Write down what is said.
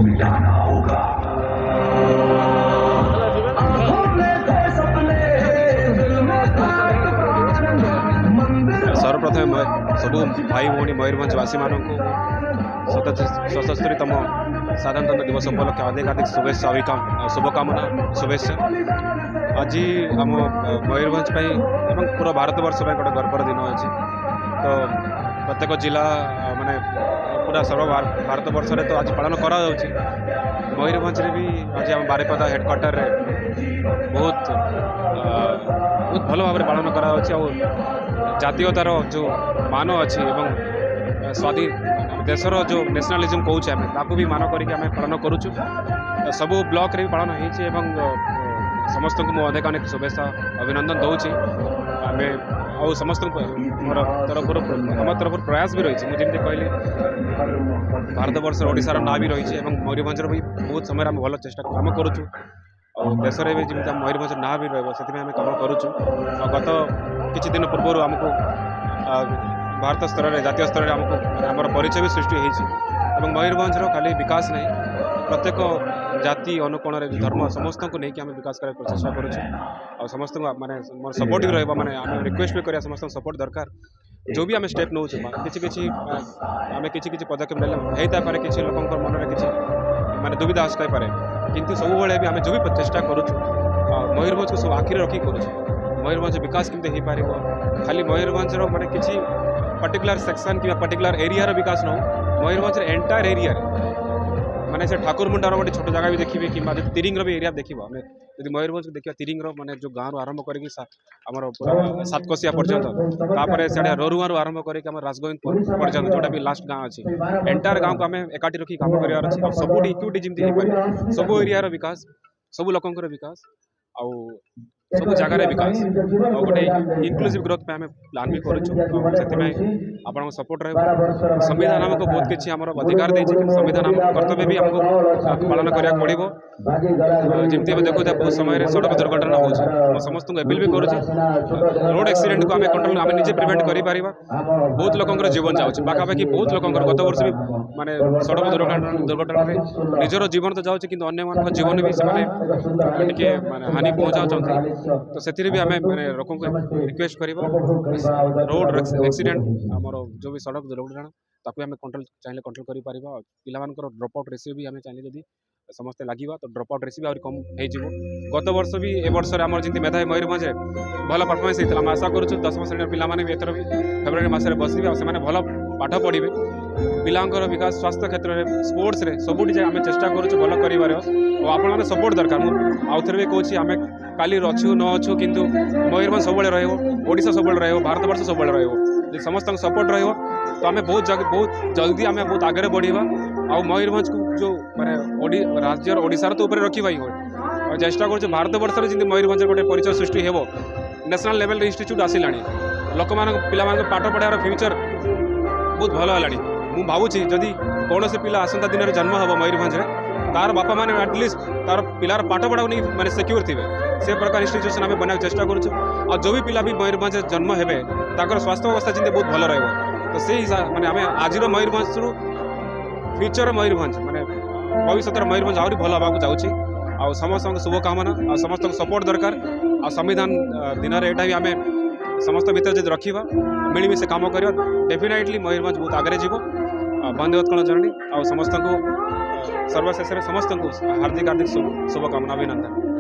मिटाना होगा। सर्वप्रथम सब भाई भौणी मयूरभंजवासी मानक सतस्तरीतम साधारणतंत्र दिवस उपलक्षे अधिक अधिक शुभेच्छा शुभकामना शुभेच्छा। आज आम मयूरभंज एवं पूरा भारत वर्ष गोटे गर्वर दिन अच्छे। तो प्रत्येक जिला माने पूरा सर्व भारत वर्ष में तो आज पालन करा मयूरभंज भी आज आम बारिपदा हेडक्वार्टर बहुत बहुत भल भाव पालन करा जातीयतार जो मान अच्छी एवं स्वाधीन देशर जो नेशनलिज्म कौचे आम ताकू भी मान करके आम पालन करुचु। सबू ब्लॉक रे पालन हो समस्त को मुझे अनेक अनेक शुभेच्छा अभिनंदन दूसरी आम आ समस्त मोर तरफ आम तरफ प्रयास भी रही मुझे कहली भारत वर्ष ओडिशार ना भी रही मयूरभंजर भी बहुत समय आम भल चेष्टा कम करुचु और देश में भी जमी मयूरभंज ना भी रही आम कम करुचु। गत किछि दिन पूर्व आमको भारत स्तर में जातीय स्तर में आमको आमर परिचय भी सृष्टि होती। मयूरभंजर खाली विकास नहीं प्रत्येक जाति अनुकोण धर्म समस्त को लेकिन आम विकास करने चेष्टा करुँ। समस्त माने सपोर्ट भी रहा माने आम रिक्वेस्ट भी करा समस्त सपोर्ट दरकार। जो भी आम स्टेप नौ किसी आम किसी पदक्षेप ने पारे किसी लोक मन में किसी माने दुविधा आसपाई पारे किंतु सब भी आम जो भी चेष्टा करुँ मयूरभंज को सब आखिरी रखी करुँ। मयूरभंज विकास केमती हो पार खाली मयूरभंज माने किसी पर्टिकुलर सेक्शन कि पर्टिकुलर एरिया विकास न मयूरभंज एंटायर एरिया माने से ठाकुरमुंडार गोटे छोट जगह भी देखिए कि तिरिंग भी एरिया देखा आम यदि मयूरभंज देखा तिरिंग माने जो गाँव आरंभ करके आमर पूरा सातकोशिया पर्यंत तापर से रोरुआ आरंभ करके आम राजगोविंद पर्यंत जोटा भी लास्ट गाँव अच्छी एंटायर गाँव को आम एकाठी रखी काम करार अच्छे सब इक्विटी जमी हो पाए सब एरिया विकास सब लोकंर विकास आउ सब जगार विकास और गोटे इनक्लूसिव ग्रोथ पे आम प्लान भी करूँ सपोर्ट रहा। संविधान आमको बहुत किसी आम अधिकार देती संविधान आम कर्तव्य भी आमको पालन करा पड़ो जमी देखो बहुत समय सड़क दुर्घटना हो समस्त एपिल भी करुँ रोड एक्सीडेंट को आम कंट्रोल आम निजे प्रिवेंट कर बहुत लोकर जीवन जाऊँच पाखापाखि बहुत लोकर गत वर्ष भी माने सड़क दुर्घटना निजर जीवन तो जाऊँच कि अन्य जीवन भी से माने हानि पहुँचा तो से भी आम लोक रिक्वेस्ट करवा रोड एक्सीडेंट आमर जो भी सड़क दुर्घटना ताकू आम कंट्रोल चाहिए कंट्रोल कर पिला ड्रॉप आउट रेसियो भी आम चाहिए जब समस्ते लगे तो ड्रॉप आउट रेसियो भी कम हो गत वर्ष भी ए वर्ष आम जमी मेधावी मयूरभंज भल परफॉर्मेंस होता आम आशा करूँ 10वीं श्रेणी पिलाने भी एथर भी फेब्रुआरी मसरे बसवे और भल पाठ पढ़े पिलांकर विकास स्वास्थ्य क्षेत्र में स्पोर्ट्स रे सबुठी आम चेष्टा करूँ भल कर आपने सपोर्ट दरकार आउ थे भी कहूँ आम काली अच्छु न अच्छु किंतु मयूरभंज सब ओडिशा सब भारत वर्ष सब समस्त सपोर्ट तो आम बहुत जल्दी आम बहुत आगे बढ़ा आ मयूरभंज को जो माने राज्य ओडिशार तो ऊपर रखा और चेष्टा कर भारत वर्ष में जमी मयूरभंज गोटे परिचय सृष्टि हो नेशनल लेवल इंस्टीट्यूट आसला लोक पिला पाठ पढ़ार फ्यूचर बहुत भल है भावुँ जदि कौन से पिला आसंता दिन में जन्म हम मयूरभंज तार बापा मैंने एटलिस्ट तार पिलार पाठ पढ़ा नहीं माने सिक्योर थे से प्रकार इंस्टीट्यूशन आम बनाने चेष्टा करूँ और जो भी पिला भी मयूरभंज जन्म हे स्वास्थ्य अवस्था जमी बहुत भल रहा तो से हिसाब माने आम आज मयूरभंज फ्यूचर मयूरभंज माने भविष्य मयूरभंज आहरी भल हाँ जाऊँगी आ समस्त शुभकामना आ समस्त सपोर्ट दरकार आ संविधान दिन में यहाँ भी आम समस्त भितर जब रखा मिलमिशे काम कर डेफिनेटली मयूरभंज बहुत आगे जीव बंदे उत्कल जननी आ समस्त को सर्वशेष समस्त को हार्दिक हार्दिक शुभकामना अभिनंदन।